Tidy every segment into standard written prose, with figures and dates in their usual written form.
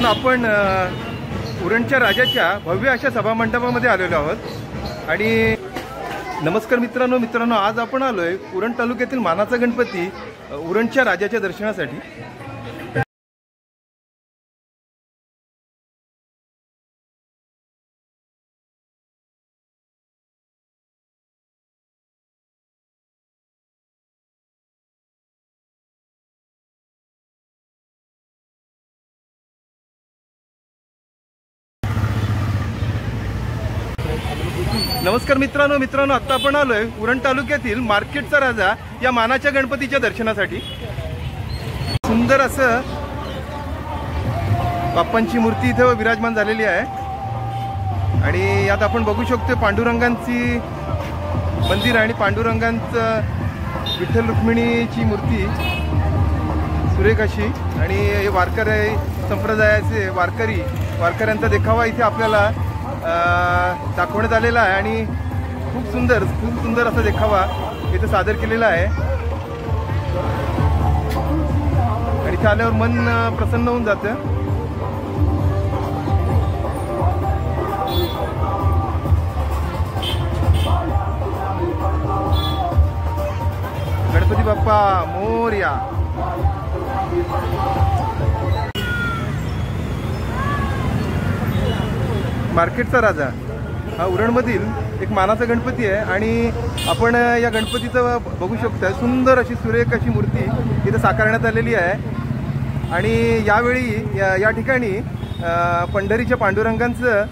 मित्रांनो, आपण उरणच्या राजाच्या भव्य अशा सभामंडपामध्ये आलेलो आहोत। आणि नमस्कार मित्रांनो, आज आपण आलोय उरण तालुक्यातील मानाचा गणपती उरणच्या राजाच्या दर्शनासाठी। नमस्कार मित्रांनो, आता आपण आलोय उरण तालुक्यातील मार्केटचा राजा या मानाच्या गणपतीच्या दर्शनासाठी। सुंदर असं बाप्पांची मूर्ती इथे विराजमान झालेली आहे आणि यात आपण बघू शकतो पांडुरंगांची मंदिर आणि पांडुरंगांचं विठ्ठल रुक्मिणीची मूर्ती सुरेख अशी। आणि हे वारकरी संप्रदायाचे वारकऱ्यांचा देखावा इथे आपल्याला दाखवण्यात आलेला आहे आणि खूप सुंदर असा देखावा इथे सादर केलेला आहे। आणि इथे आल्यावर मन प्रसन्न होऊन जातं। गणपती बाप्पा मोरया। मार्केटचा राजा हा उरणमधील एक मानाचा गणपती आहे आणि आपण या गणपतीचं बघू शकता सुंदर अशी सुरेख अशी मूर्ती इथे साकारण्यात आलेली आहे। आणि यावेळी या ठिकाणी पंढरीच्या पांडुरंगांचं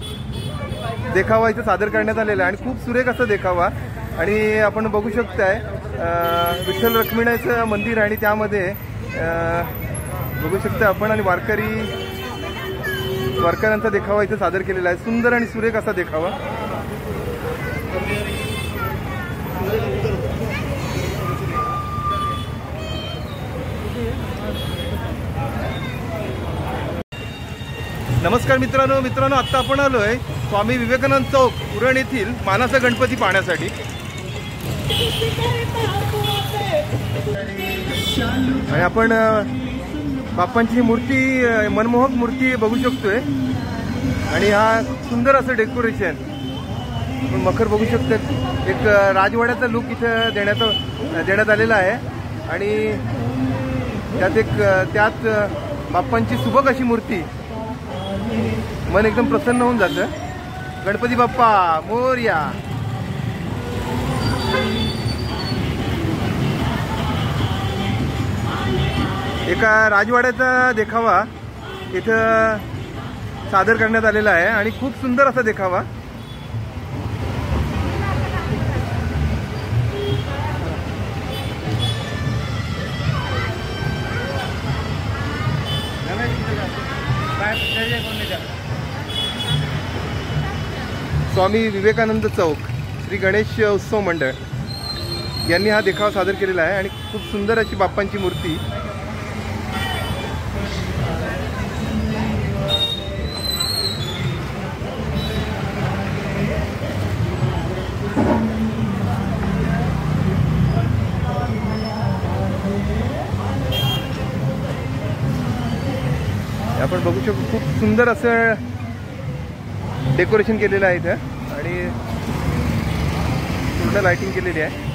देखावा इथे सादर करण्यात आलेला आहे आणि खूप सुरेख असा देखावा। आणि आपण बघू शकताय विठ्ठल रुक्मिणीचं मंदिर आणि त्यामध्ये बघू शकता आपण आणि वारकऱ्यांचा देखावा इथे सादर केलेला आहे। सुंदर आणि सुरेख असा देखावा। नमस्कार मित्रांनो, आता आपण आलोय स्वामी विवेकानंद चौक उरण येथील मानाचा गणपती पाहण्यासाठी। आणि आपण बाप्पांची मूर्ती मनमोहक मूर्ती बघू शकतोय आणि हा सुंदर असं डेकोरेशन आपण मखर बघू शकतो। एक राजवाड्याचा लुक इथे देण्यात आलेला आहे आणि त्यात बाप्पांची सुबक अशी मूर्ती मन एकदम प्रसन्न होऊन जातं। गणपती बाप्पा मोरया। एका राजवाड्याचा देखावा इथं सादर करण्यात आलेला आहे आणि खूप सुंदर असा देखावा। स्वामी विवेकानंद चौक श्री गणेश उत्सव मंडळ यांनी हा देखावा सादर केलेला आहे आणि खूप सुंदर अशी बाप्पांची मूर्ती। आपण बघू शकतो खूप सुंदर असं डेकोरेशन केलेलं आहे इथं आणि पूर्ण लाइटिंग केलेली आहे।